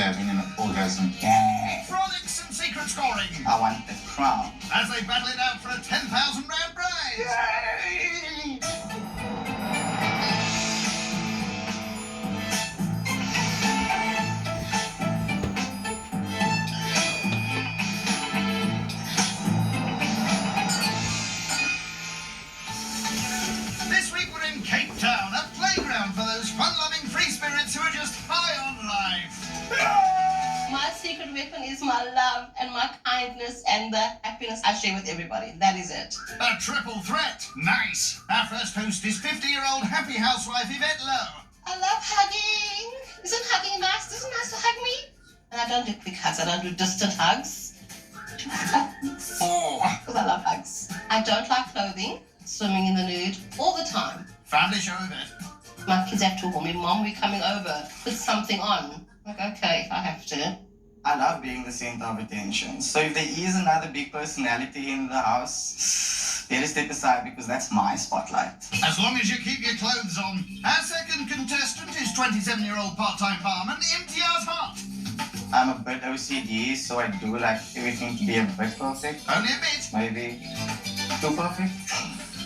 to having an orgasm. Yeah. Frolics and secret scoring. I want the crown. As they battle it out for a 10,000 rand prize. Yay! This week we're in Cape Town, a playground for those fun-loving free spirits who are just high on life. My secret weapon is my love and my kindness and the happiness I share with everybody. That is it. A triple threat. Nice. Our first host is 50-year-old happy housewife Yvette Lowe. I love hugging. Isn't hugging nice? Isn't it nice to hug me? And I don't do quick hugs. I don't do distant hugs. Oh. Because I love hugs. I don't like clothing, swimming in the nude all the time. Family show Yvette. My kids have to call me, Mom, we're coming over. Put something on. Like, okay, if I have to. I love being the center of attention. So if there is another big personality in the house, better step aside because that's my spotlight. As long as you keep your clothes on. Our second contestant is 27-year-old part-time barman Imtiyaaz Hart. I'm a bit OCD, so I do like everything to be a bit perfect. Only a bit. Maybe too perfect.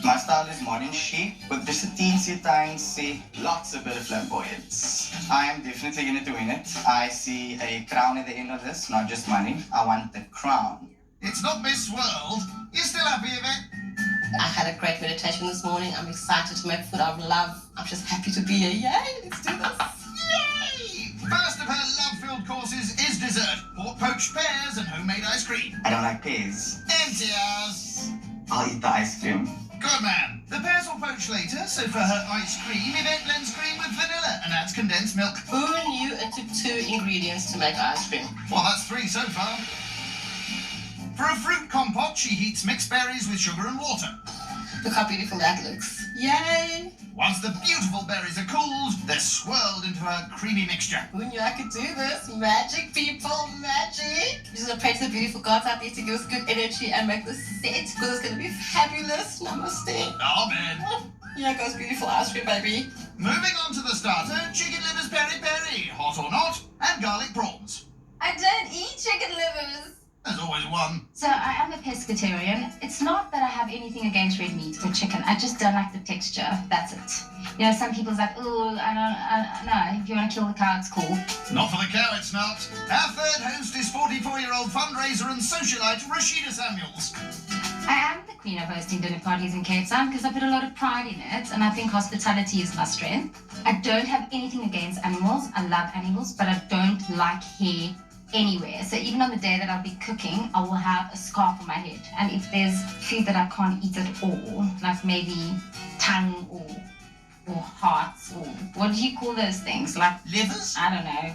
My style is modern chic, with just a teensy tiny, lots of bit of flamboyance. I am definitely going to win it. I see a crown at the end of this, not just money. I want the crown. It's not Miss World. You still happy, Yvette? I had a great meditation this morning. I'm excited to make food out of love. I'm just happy to be here. Yay, let's do this. Yay! First of her love-filled courses is dessert. Pork poached pears and homemade ice cream. I don't like pears. Imtiyaaz. I'll eat the ice cream. Good man. The pears will poach later, so for her ice cream, Yvette blends cream with vanilla and adds condensed milk. Who knew it took 2 ingredients to make ice cream? Well, that's 3 so far. For a fruit compote, she heats mixed berries with sugar and water. Look how beautiful that looks. Yay! Once the beautiful berries are cooled, they're swirled into her creamy mixture. Who knew I could do this? Magic, people, magic! I'm just gonna pray to the beautiful gods out there to give us good energy and make this set because it's gonna be fabulous. Namaste. Amen. Here goes beautiful ice cream, baby. Moving on to the starter, chicken livers peri-peri, hot or not, and garlic prawns. I don't eat chicken livers. There's always one. So I am a pescatarian. It's not that I have anything against red meat or chicken. I just don't like the texture. That's it. You know, some people's like, oh, I don't know. If you want to kill the cow, it's cool. Not for the cow, it's not. Our third host is 44-year-old fundraiser and socialite Rashida Samuels. I am the queen of hosting dinner parties in Cape Town because I put a lot of pride in it, and I think hospitality is my strength. I don't have anything against animals. I love animals, but I don't like hair anywhere. So even on the day that I'll be cooking, I will have a scarf on my head. And if there's food that I can't eat at all, like maybe tongue or hearts or what do you call those things? Like Livers? I don't know.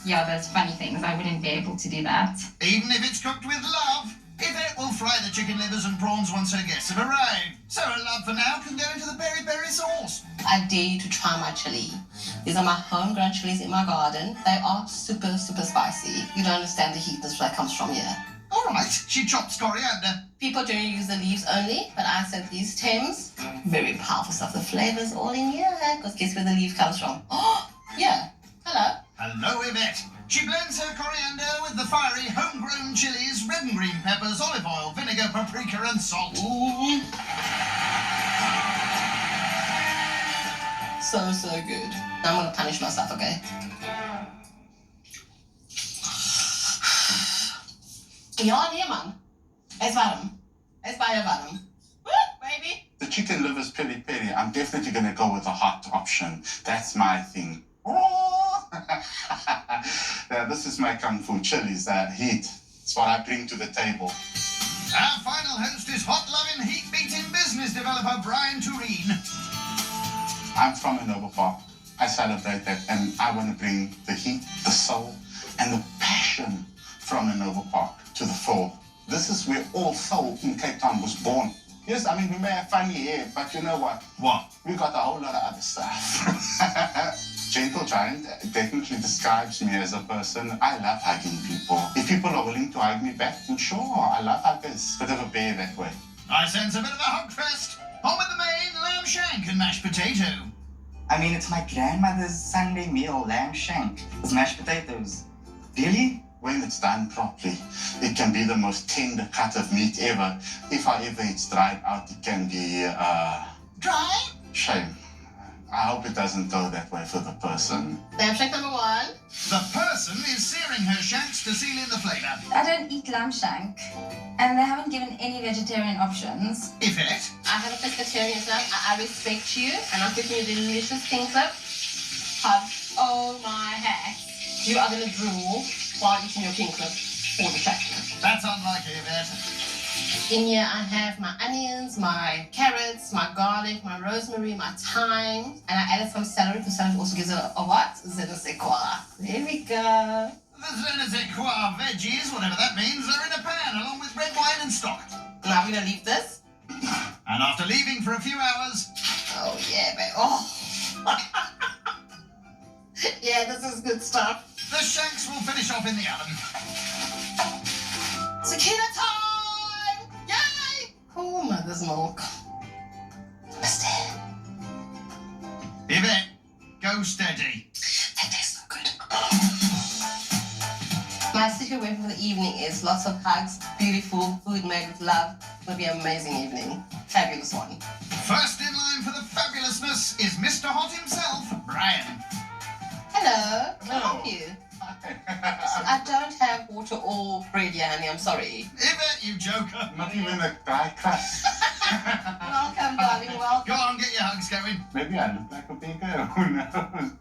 Yeah, those funny things. I wouldn't be able to do that. Even if it's cooked with love, Yvette will fry the chicken livers and prawns once her guests have arrived. So her love for now can go into the peri-peri sauce. I dare you to try my chili. These are my homegrown chilies in my garden. They are super, super spicy. You don't understand the heat that comes from here. All right, she chops coriander. People generally use the leaves only, but I said these stems. Very powerful stuff. The flavors all in here. Because guess where the leaf comes from? Oh, yeah. Hello. Hello, Yvette. She blends her coriander with the fiery homegrown chilies, red and green peppers, olive oil, vinegar, paprika, and salt. Ooh. So good. Now I'm gonna punish myself, okay? Ja, nee, man. Es warm. Es war ja warm. Woo, baby. The chicken livers peri-peri, I'm definitely going to go with the hot option. That's my thing. Yeah, this is my kung fu chilies, that heat. It's what I bring to the table. Our final host is hot-loving, heat-beating business developer Brian Tureen. I'm from Nova Park. I celebrate that, and I want to bring the heat, the soul, and the passion from Nova Park to the fore. This is where all soul in Cape Town was born. Yes, I mean, we may have funny hair, but you know what? What? We got a whole lot of other stuff. Gentle Giant definitely describes me as a person. I love hugging people. If people are willing to hug me back, then sure, I love huggers. Bit of a bear that way. I sense a bit of a hug fest. On with the main lamb shank and mashed potato. I mean, it's my grandmother's Sunday meal, lamb shank with mashed potatoes. Really? When it's done properly, it can be the most tender cut of meat ever. If however it's dried out, it can be Dry? shame. I hope it doesn't go that way for the person. Lamb shank number 1. The person is searing her shanks to seal in the flavour. I don't eat lamb shank, and they haven't given any vegetarian options. Yvette? I have a pescatarian lamb. I respect you, and I'm cooking you delicious things up. Oh my heck. You are going to drool while eating your king clip all the time. That's unlike Yvette. In here I have my onions, my carrots, my garlic, my rosemary, my thyme, and I added some celery because celery also gives it a what? Je ne sais quoi. There we go. The je ne sais quoi veggies, whatever that means, are in a pan along with red wine and stock. Now we're going to leave this. And after leaving for a few hours, Oh yeah, babe. Oh. Yeah, this is good stuff. the shanks will finish off in the oven. Tequila time! Yay! Oh, mother's milk. Namaste. Yvette, go steady. That tastes so good. My secret word for the evening is lots of hugs, beautiful food made with love. It'll be an amazing evening. Fabulous one. First in line for the fabulousness is Mr. Hot himself, Brian. Hello. Can I help you? I don't have water or bread here, honey. I'm sorry. Yvette, you joker. Not even a dry crust. Welcome, darling. Welcome. Go on, get your hugs going. Maybe I look like a beggar. Who knows?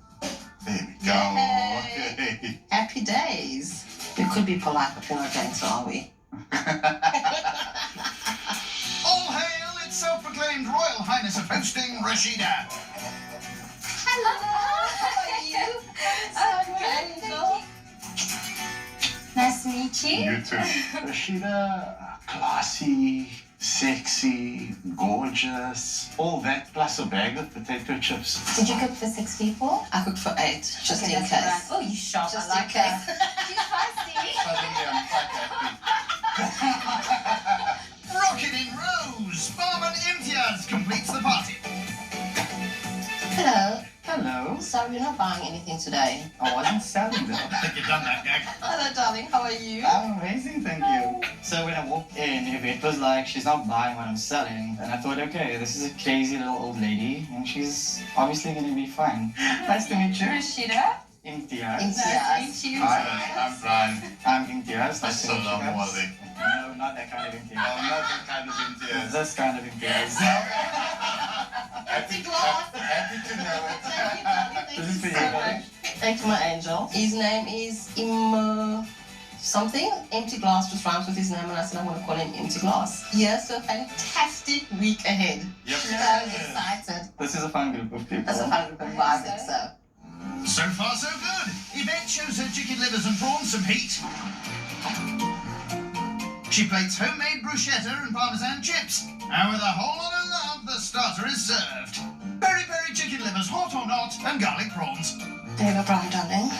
There we go. Yay. Okay. Happy days. We could be polite, but we're not going to, are we? All hail its self-proclaimed Royal Highness of hosting, Rashida. Hello. How are you? Angel. Nice to meet you. You too. Rashida, classy, sexy, gorgeous, all that plus a bag of potato chips. Did you cook for 6 people? I cooked for 8, just Okay, in that's case. alright. Oh, you sharp. Just I in like case. that. She's spicy. Suddenly I'm quite happy. Rocket in Rose, Barman Imtiyaaz completes the party. Hello. Hello. Sorry, you're not buying anything today. I wasn't selling though. I think you've done that gag. Hello, darling. How are you? I'm amazing, thank you. So when I walked in, Yvette was like, she's not buying what I'm selling. And I thought, okay, this is a crazy little old lady, and she's obviously going to be fine. Nice to meet you. Rashida. Imtiyaaz. Imtiyaaz. you. Hi, I'm Brian. I'm Imtiyaaz. Nice to So meet you long, guys. Wally. No, not that kind of Oh, Imtiyaaz. not that kind of Imtiyaaz. This kind of Imtiyaaz. Empty glass. Happy to know it. Thank you, darling. Thank This you is for so you, darling. much. Thank you, my angel. His name is something. Empty glass just rhymes with his name, and I said I'm going to call him Empty Glass. Yes, so a fantastic week ahead. Yep. So excited. This is a fun group of people. That's a fun group of vibes, so. So far, so good. Yvette shows her chicken livers and prawns some heat. She plates homemade bruschetta and parmesan chips. And with a whole lot of love, the starter is served. Peri peri chicken livers, hot or not, and garlic prawns. There you go, Brian, darling.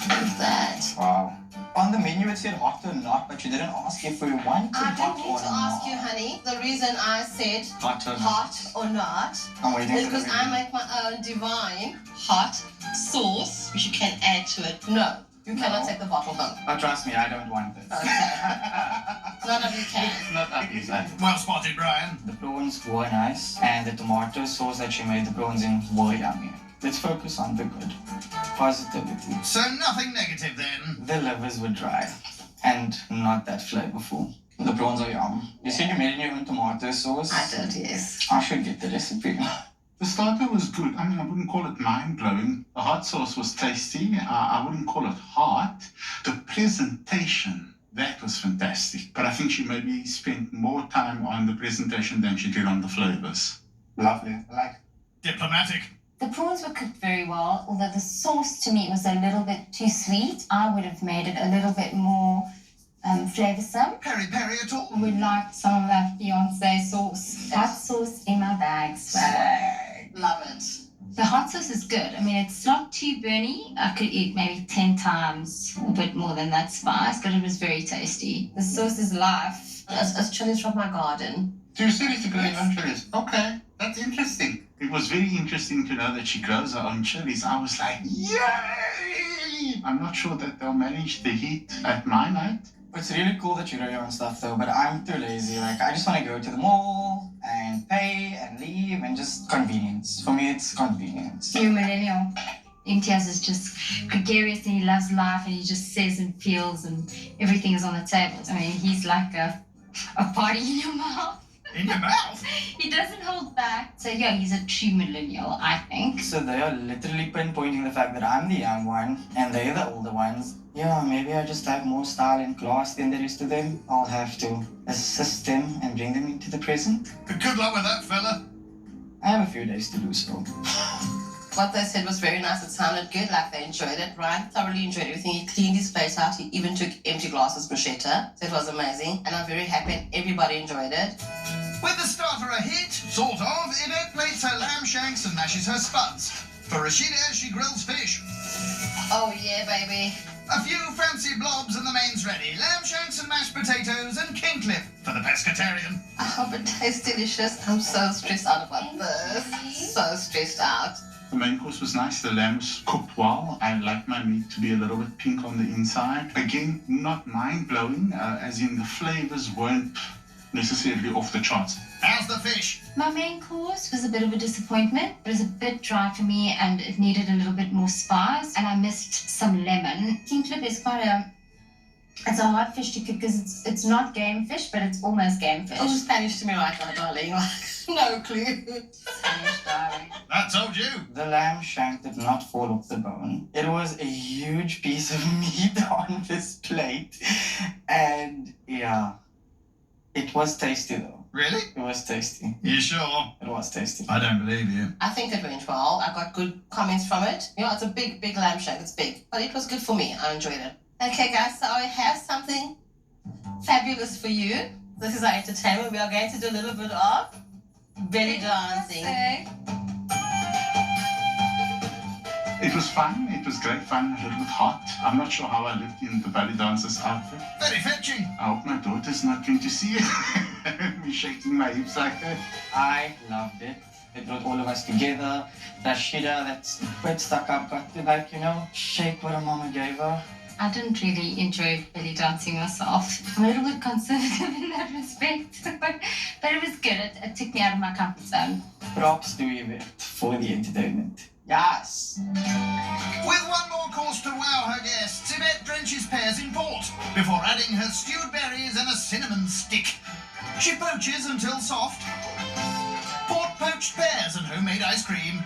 Look at that. Wow. On the menu it said hot or not, but you didn't ask if we wanted I hot don't or need to ask you, not. honey. The reason I said Hot or not. hot or not I'm waiting is for the because I menu. make my own divine hot sauce, which you can add to it. No, you cannot No. take the bottle home. Oh, trust me, I don't want this. Okay. None of you can. Not ugly, side. Well spotted, Brian. The prawns were nice, and the tomato sauce that she made the prawns in were yummy. Let's focus on the good. Positivity. So nothing negative then. The livers were dry and not that flavorful. The prawns are yum. You said you made your own tomato sauce? I did, yes. I should get the recipe. The starter was good. I mean, I wouldn't call it mind-blowing. The hot sauce was tasty. I wouldn't call it hot. The presentation, that was fantastic. But I think she maybe spent more time on the presentation than she did on the flavors. Lovely. I like it. Diplomatic. The prawns were cooked very well, although the sauce to me was a little bit too sweet. I would have made it a little bit more flavoursome. Peri peri at all? Would like some of that Beyonce sauce. Hot sauce in my bag. Swag. Love it. The hot sauce is good. I mean, it's not too burny. I could eat maybe 10 times a bit more than that spice, but it was very tasty. The sauce is life. It's chilies from my garden. So you said it's a growing own chilies. Okay, that's interesting. It was very interesting to know that she grows her own chilies. I was like, yay! I'm not sure that they'll manage the heat at my night. It's really cool that you do your own stuff though, but I'm too lazy. Like, I just want to go to the mall and pay and leave and just convenience. For me, it's convenience. New millennial. Imtiyaaz is just gregarious and he loves life and he just says and feels and everything is on the table. I mean, he's like a party in your mouth. In your mouth? He doesn't hold back. So yeah, he's a true millennial, I think. So they are literally pinpointing the fact that I'm the young one and they're the older ones. Yeah, maybe I just have more style and class than the rest of them. I'll have to assist them and bring them into the present. Good luck with that, fella. I have a few days to do so. What they said was very nice. It sounded good, like they enjoyed it. Ryan thoroughly enjoyed everything. He cleaned his plate out. He even took empty glasses bruschetta. So it was amazing. And I'm very happy and everybody enjoyed it. With the starter a hit, sort of, Yvette plates her lamb shanks and mashes her spuds. For Rashida, she grills fish. Oh yeah, baby. A few fancy blobs and the main's ready. Lamb shanks and mashed potatoes and king clip for the pescatarian. I hope it tastes delicious. I'm so stressed out about this. So stressed out. The main course was nice. The lamb was cooked well. I like my meat to be a little bit pink on the inside. Again, not mind-blowing, as in the flavors weren't necessarily off the charts. How's the fish? My main course was a bit of a disappointment. It was a bit dry for me and it needed a little bit more spice and I missed some lemon. King clip is it's a hard fish to cook because it's not game fish, but it's almost game fish. Oh, Spanish to me right now, darling. No clue. Spanish, darling. I told you. The lamb shank did not fall off the bone. It was a huge piece of meat on this plate. And yeah, it was tasty though. Really? It was tasty. You sure? It was tasty. I don't believe you. I think it went well. I got good comments from it. You know, it's a big, big lamb shank. It's big. But it was good for me. I enjoyed it. Okay, guys, so I have something fabulous for you. This is our entertainment. We are going to do a little bit of belly dancing. It was fun. It was great fun. A little bit hot. I'm not sure how I looked in the belly dancer's outfit. Very fetching. I hope my daughter's not going to see it. Me shaking my hips like that. I loved it. It brought all of us together. Rashida, that's quite stuck up, got to, like, you know, shake what her mama gave her. I didn't really enjoy belly dancing myself. I'm a little bit conservative in that respect, but it was good. It took me out of my comfort zone. Props to Yvette for the entertainment. Yes! With one more course to wow her guests, Yvette drenches pears in port before adding her stewed berries and a cinnamon stick. She poaches until soft. Port poached pears and homemade ice cream.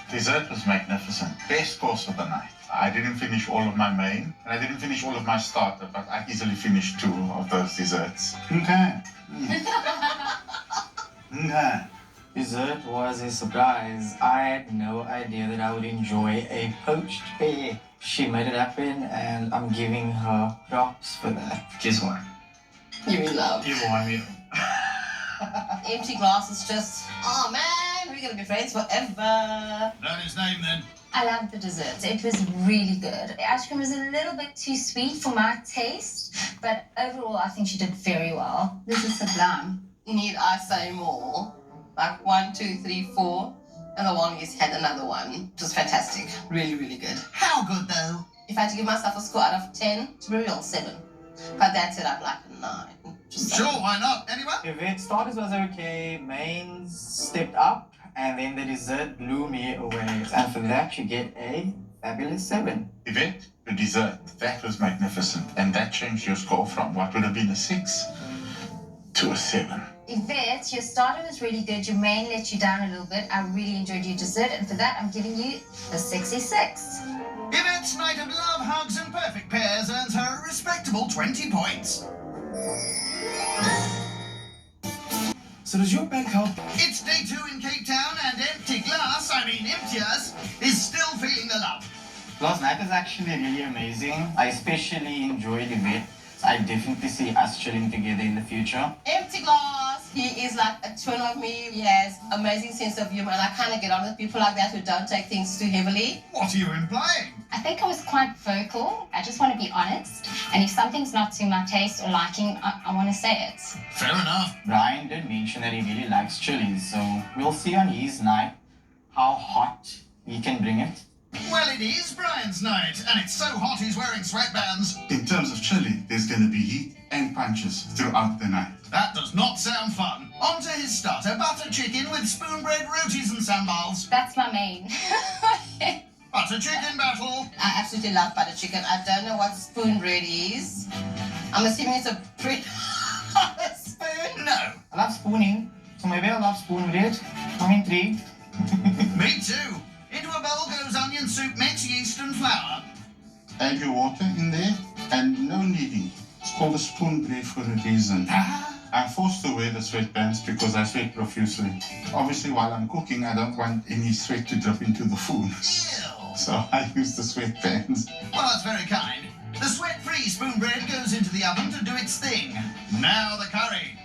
Dessert was magnificent. Best course of the night. I didn't finish all of my main, and I didn't finish all of my starter, but I easily finished 2 of those desserts. Okay. Okay. Dessert was a surprise. I had no idea that I would enjoy a poached pear. She made it happen, and I'm giving her props for that. Guess what? You in love. You want me? Empty glasses just, oh man, we're going to be friends forever. Know his name then. I loved the desserts. It was really good. The ice cream was a little bit too sweet for my taste, but overall I think she did very well. This is sublime. Need I say more? Like 1, 2, 3, 4, and the longest had another one. It was fantastic. Really, really good. How good though? If I had to give myself a score out of 10, to be real, 7. But that's it, I'd like a 9. Just Sure, saying. why not? Anyone? Yvette, starters was okay, mains stepped up, and then the dessert blew me away. And for that, you get a fabulous 7. Yvette, the dessert, that was magnificent. And that changed your score from what would have been a 6 to a 7. Yvette, your starter was really good. Your main let you down a little bit. I really enjoyed your dessert, and for that, I'm giving you a 66. Yvette's night of love, hugs, and perfect pairs earns her a respectable 20 points. So does your bank help? It's day 2 in Cape Town, and Imtiyaaz is still feeling the love. Last night was actually really amazing. I especially enjoyed Yvette. I definitely see us chilling together in the future. Empty glass. He is like a twin of me. He has amazing sense of humor, and I kind of get on with people like that who don't take things too heavily. What are you implying? I think I was quite vocal. I just want to be honest. And if something's not to my taste or liking, I want to say it. Fair enough. Brian did mention that he really likes chilies, so we'll see on his night how hot he can bring it. Well, it is Brian's night, and it's so hot he's wearing sweatbands. In terms of chili, there's going to be heat and punches throughout the night. That does not sound fun. On to his starter, butter chicken with spoon bread, rotis and sambals. That's my main. Butter chicken battle. I absolutely love butter chicken. I don't know what spoon bread is. I'm assuming it's a bread on a spoon. No. I love spooning, so maybe I love spoon bread. I'm intrigued. Me too. Into a bowl goes onion soup mix, yeast and flour. Add your water in there and no kneading. It's called a spoon bread for a reason. I'm forced to wear the sweatpants because I sweat profusely. Obviously, while I'm cooking, I don't want any sweat to drip into the food. Ew. So I use the sweatpants. Well, that's very kind. The sweat-free spoon bread goes into the oven to do its thing. Now the curry.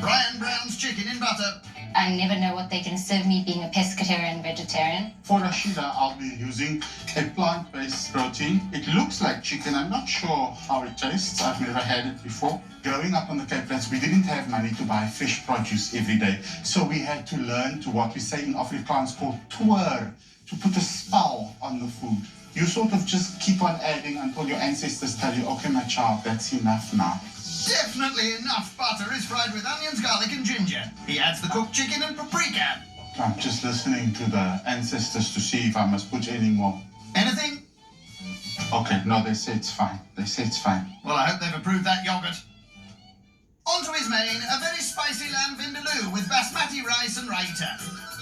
Brian Brown's chicken in butter. I never know what they're going to serve me being a pescatarian vegetarian. For Rashida, I'll be using a plant-based protein. It looks like chicken. I'm not sure how it tastes. I've never had it before. Growing up on the Cape Flats, we didn't have money to buy fresh produce every day. So we had to learn to what we say in Afrikaans called toer, to put a spell on the food. You sort of just keep on adding until your ancestors tell you, okay, my child, that's enough now. Definitely enough butter is fried with onions, garlic and ginger. He adds the cooked chicken and paprika. I'm just listening to the ancestors to see if I must put any more. Anything? Okay, no, they say it's fine. They say it's fine. Well, I hope they've approved that yogurt. On to his main, a very spicy lamb vindaloo with basmati rice and raita.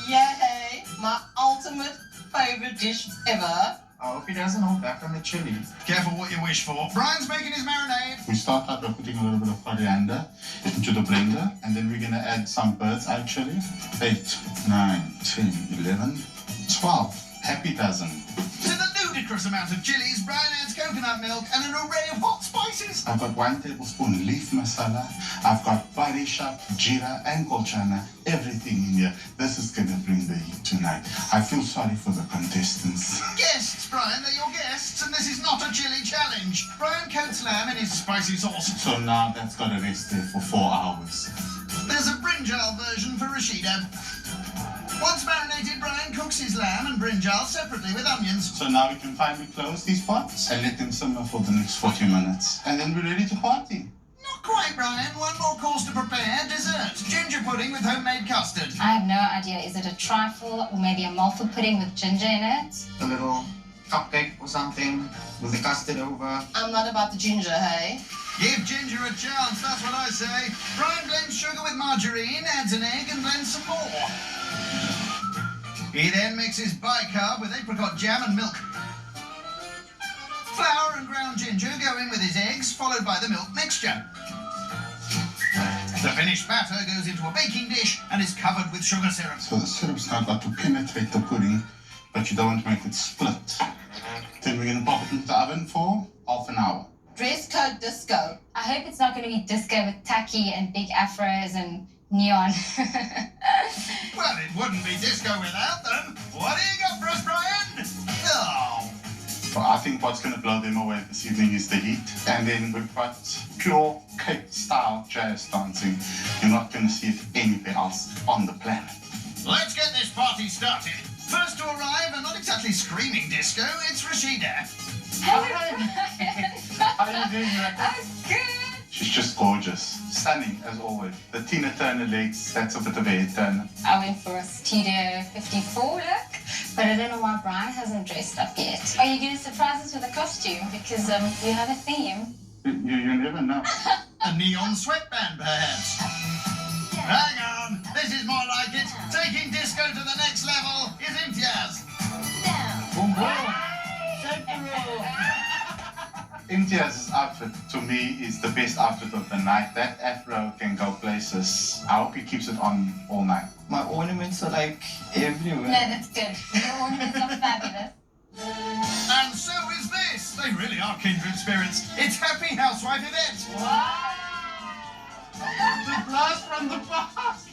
Yay! My ultimate favorite dish ever. I hope he doesn't hold back on the chili. Careful what you wish for. Brian's making his marinade. We start out by putting a little bit of coriander into the blender, and then we're going to add some bird's eye chili. 8, 9, 10, 11, 12. Happy dozen. To the ludicrous amount of chilies, Brian adds coconut milk and an array of hot spices. I've got 1 tablespoon leaf masala. I've got bari shop, jeera, and kolchana. Everything in here. This is going to bring the heat tonight. I feel sorry for the contestants. Guests, Brian, they're your guests, and this is not a chili challenge. Brian coats lamb in his spicy sauce. So now that's got to rest there for 4 hours. There's a brinjal version for Rashida. Once marinated, Brian cooks his lamb and brinjal separately with onions. So now we can finally close these pots and let them simmer for the next 40 minutes. And then we're ready to party. Not quite, Brian. One more course to prepare. Dessert. Ginger pudding with homemade custard. I have no idea. Is it a trifle or maybe a malva pudding with ginger in it? A little cupcake or something with the custard over. I'm not about the ginger, hey? Give ginger a chance, that's what I say. Brian blends sugar with margarine, adds an egg and blends some more. He then mixes bicarb with apricot jam and milk. Flour and ground ginger go in with his eggs, followed by the milk mixture. The finished batter goes into a baking dish and is covered with sugar syrup. So the syrup's now got to penetrate the pudding, but you don't want to make it split. Then we're going to pop it into the oven for half an hour. Dress code disco. I hope it's not going to be disco with tacky and big afros and neon. Well, it wouldn't be disco without them. What do you got for us, Brian? Oh. But I think what's going to blow them away this evening is the heat. And then we've got pure Cape-style jazz dancing. You're not going to see it anywhere else on the planet. Let's get this party started. First to arrive, and not exactly screaming disco, it's Rashida. How are you doing, Rebecca? I'm good. She's just gorgeous. Stunning, as always. The Tina Turner legs, that's a bit of a head turner. I went for a Studio 54 look, but I don't know why Brian hasn't dressed up yet. Are you going to surprise us with a costume? Because we have a theme. You never know. A neon sweatband, perhaps. Hang on, this is more like it. Taking disco to the next level is Imtiyaaz. Boom, boom. Shake and roll. Imtiaz's outfit, to me, is the best outfit of the night. That afro can go places. I hope he keeps it on all night. My ornaments are like everywhere. No, that's good. Your ornaments are fabulous. And so is this. They really are kindred spirits. It's Happy Housewife Event. The blast from the past!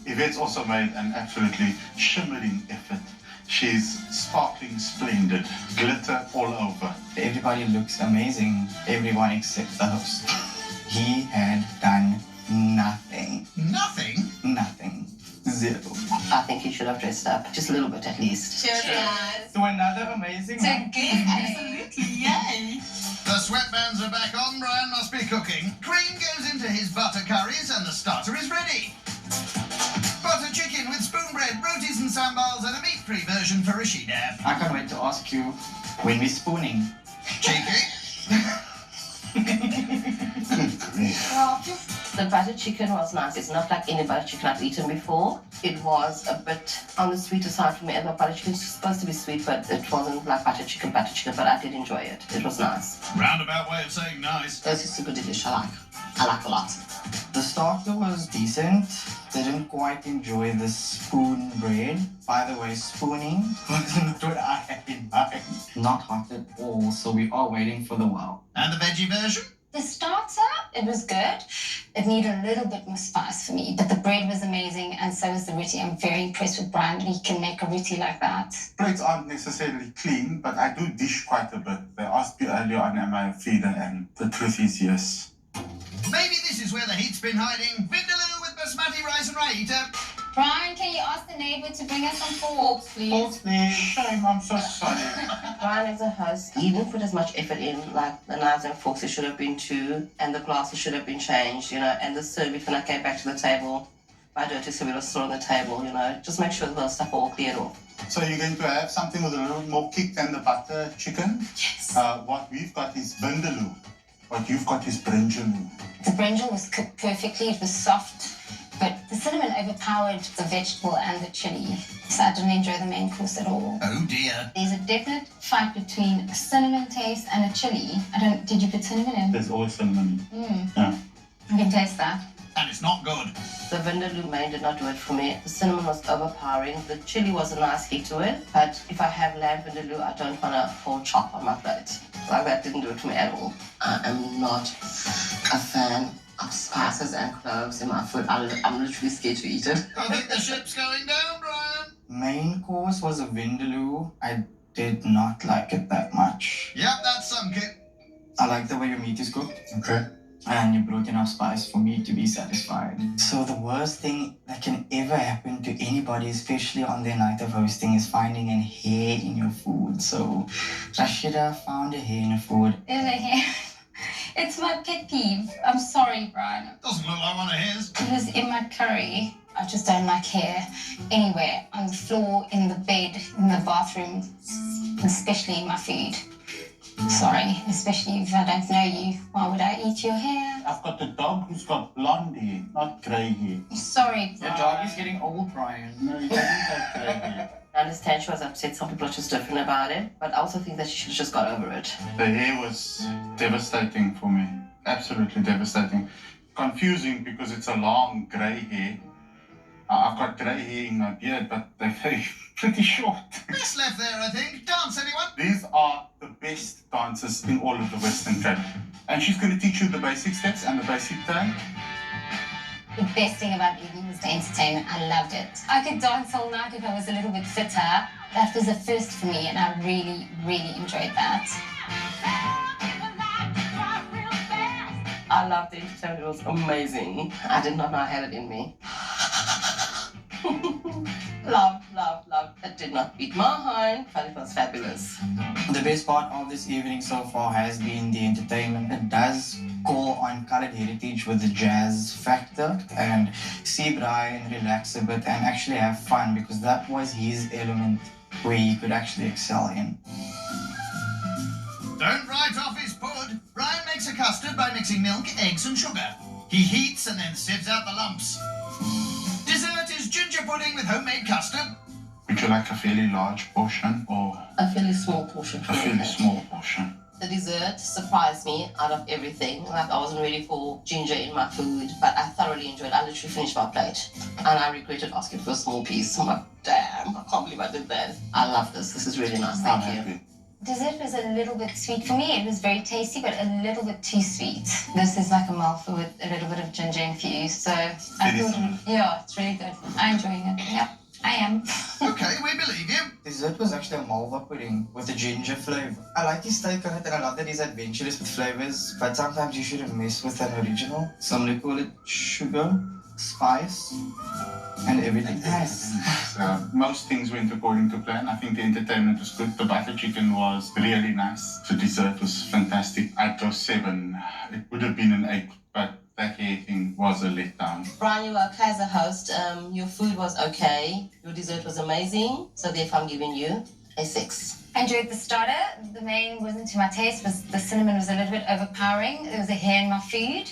Yvette's also made an absolutely shimmering effort. She's sparkling splendid, glitter all over. Everybody looks amazing. Everyone except the host. He had done nothing. Nothing? Nothing. Zero. I think he should have dressed up. Just a little bit at least. Cheers. To another amazing one. Absolutely, yay! The sweatbands are back on. Brian must be cooking. Cream goes into his butter curries and the starter is ready. Butter chicken with spoon bread, rotis and sambals and a meat-free version for Rashida. I can't wait to ask you when we're spooning. Cheeky. Good grief. The butter chicken was nice. It's not like any butter chicken I've eaten before. It was a bit on the sweeter side for me. And the butter chicken is supposed to be sweet, but it wasn't like butter chicken, but I did enjoy it. It was nice. Roundabout way of saying nice. Those are super delicious. I like a lot. The starter was decent. Didn't quite enjoy the spoon bread. By the way, spooning was not what I had in mind. Not hot at all, so we are waiting for the wow. And the veggie version? The starter, it was good. It needed a little bit more spice for me, but the bread was amazing, and so was the roti. I'm very impressed with Brian that he can make a roti like that. Plates aren't necessarily clean, but I do dish quite a bit. They asked me earlier on, am I a feeder? And the truth is yes. Maybe this is where the heat's been hiding. Vindaloo with basmati rice and raita. Brian, can you ask the neighbor to bring us some forks, please? Shame, I'm so sorry. Brian is a host. He didn't put as much effort in, like the knives and forks, it should have been too, and the glasses should have been changed, and the serviette when I came back to the table, my dirty serviette was still on the table, just make sure that those stuff are all cleared off. So you're going to have something with a little more kick than the butter chicken? Yes. What we've got is vindaloo. What you've got is brinjaloo. The brinjal was cooked perfectly. It was soft, but the cinnamon overpowered the vegetable and the chili, so I didn't enjoy the main course at all. Oh dear. There's a definite fight between a cinnamon taste and a chili. Did you put cinnamon in? There's always cinnamon. I can taste that. And it's not good. The vindaloo main did not do it for me. The cinnamon was overpowering. The chili was a nice hit to it, but if I have lamb vindaloo, I don't want a whole chop on my plate. Like that didn't do it for me at all. I am not a fan of spices and cloves in my food. I'm literally scared to eat it. I think the ship's going down, Brian. Main course was a vindaloo. I did not like it that much. Yep, that's sunk it. I like the way your meat is cooked. Okay. And you brought enough spice for me to be satisfied. So the worst thing that can ever happen to anybody, especially on their night of hosting, is finding a hair in your food. So Rashida found a hair in her food. There's a hair. It's my pet peeve. I'm sorry, Brian. Doesn't look like one of his. It was in my curry. I just don't like hair anywhere. On the floor, in the bed, in the bathroom, especially in my food. Sorry, especially if I don't know you. Why would I eat your hair? I've got a dog who's got blonde hair, not grey hair. Sorry, Your Brian. dog is getting old, Brian. No, he doesn't have grey hair. I understand she was upset. Some people are just different about it, but I also think that she should have just got over it. The hair was devastating for me. Absolutely devastating. Confusing because it's a long grey hair. I've got grey hair in my beard, but they're pretty short. Best left there, I think. Dance, anyone? These are the best dancers in all of the Western Cape. And she's going to teach you the basic steps and the basic turn. The best thing about evening was the entertainment. I loved it. I could dance all night if I was a little bit fitter. That was a first for me, and I really, really enjoyed that. I loved the entertainment. It was amazing. I did not know I had it in me. Love. It did not beat my hind, but it was fabulous. The best part of this evening so far has been the entertainment. It does call on coloured heritage with the jazz factor and see Brian relax a bit and actually have fun, because that was his element where he could actually excel in. Don't write off his pud. Brian makes a custard by mixing milk, eggs and sugar. He heats and then sieves out the lumps. Dessert is ginger pudding with homemade custard. Would you like a fairly large portion or A fairly small portion for a me. fairly small portion? The dessert surprised me out of everything. Like, I wasn't ready for ginger in my food, but I thoroughly enjoyed it. I literally finished my plate. And I regretted asking for a small piece. I'm like, damn, I can't believe I did that. I love this. This is really nice. I'm Thank you. happy. Dessert was a little bit sweet for me. It was very tasty, but a little bit too sweet. This is like a mouthful with a little bit of ginger infused. So I It is. thought, yeah, it's really good. I'm enjoying it. Yep. I am. Okay, we believe you. Dessert was actually a malva pudding with a ginger flavor. I like his take on it and I love that he's adventurous with flavors, but sometimes you shouldn't mess with an original. Some they call it sugar, spice, and everything else. So most things went according to plan. I think the entertainment was good. The butter chicken was really nice. The dessert was fantastic. I'd go 7. It would have been an 8, but that hair thing was a letdown. Brian, you were okay as a host. Your food was okay. Your dessert was amazing. So therefore, I'm giving you a 6. I enjoyed the starter. The main wasn't to my taste. The cinnamon was a little bit overpowering. There was a hair in my food.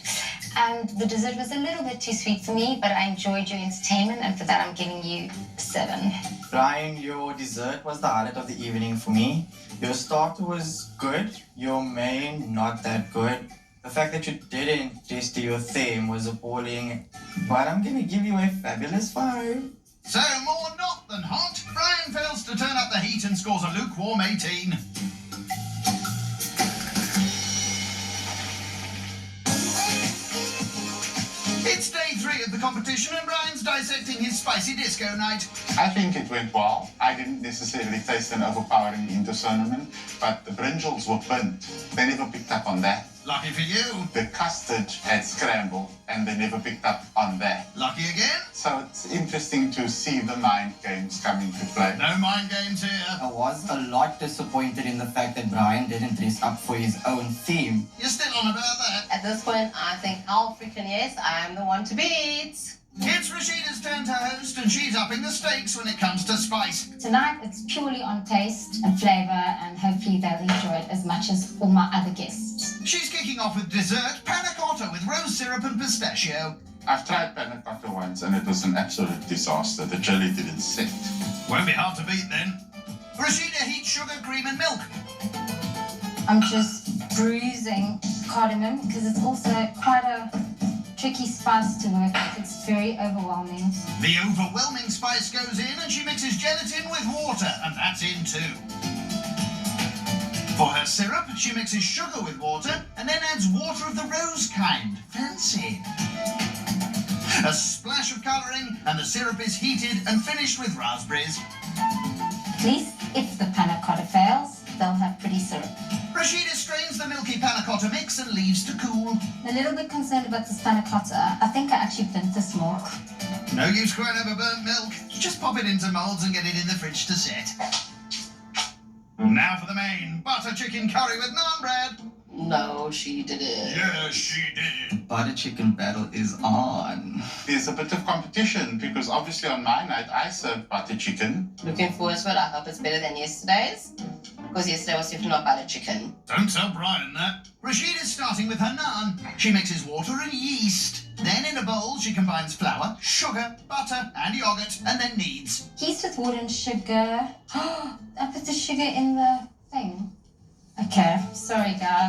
And the dessert was a little bit too sweet for me, but I enjoyed your entertainment, and for that I'm giving you 7. Brian, your dessert was the highlight of the evening for me. Your starter was good. Your main, not that good. The fact that you didn't just do your theme was appalling, but I'm gonna give you a fabulous 5. So more not than hot. Brian fails to turn up the heat and scores a lukewarm 18. It's day 3 of the competition and Brian's dissecting his spicy disco night. I think it went well. I didn't necessarily taste an overpowering hint of cinnamon, but the brinjals were burnt. They never picked up on that. Lucky for you. The custard had scrambled, and they never picked up on that. Lucky again. So it's interesting to see the mind games come into play. No mind games here. I was a lot disappointed in the fact that Brian didn't dress up for his own theme. You're still on about that. At this point, I think, oh, freaking yes, I am the one to beat. It's Rashida's turn to host and she's upping the stakes when it comes to spice. Tonight it's purely on taste and flavour, and hopefully they'll enjoy it as much as all my other guests. She's kicking off with dessert, panna cotta with rose syrup and pistachio. I've tried panna cotta once, and it was an absolute disaster. The jelly didn't sit. Won't be hard to beat then. Rashida heats sugar, cream and milk. I'm just bruising cardamom because it's also quite a tricky spice to work with. It's very overwhelming. The overwhelming spice goes in and she mixes gelatin with water, and that's in too. For her syrup, she mixes sugar with water and then adds water of the rose kind. Fancy. A splash of colouring and the syrup is heated and finished with raspberries. At least if the panna cotta fails, they'll have pretty syrup. Rashida strains the milky panna cotta mix and leaves to cool. I'm a little bit concerned about this panna cotta. I think I actually burnt this milk. No use crying over burnt milk. Just pop it into moulds and get it in the fridge to set. Now for the main, butter chicken curry with naan bread. No, she didn't. Yes, she did. Butter chicken battle is on. There's a bit of competition because obviously on my night I served butter chicken. Looking forward to it. I hope it's better than yesterday's. Because yesterday was definitely not butter chicken. Don't tell Brian that. Rashida's starting with her naan. She mixes water and yeast. Then in a bowl she combines flour, sugar, butter and yogurt and then kneads. Yeast with water and sugar. I put the sugar in the thing. Okay, sorry guys.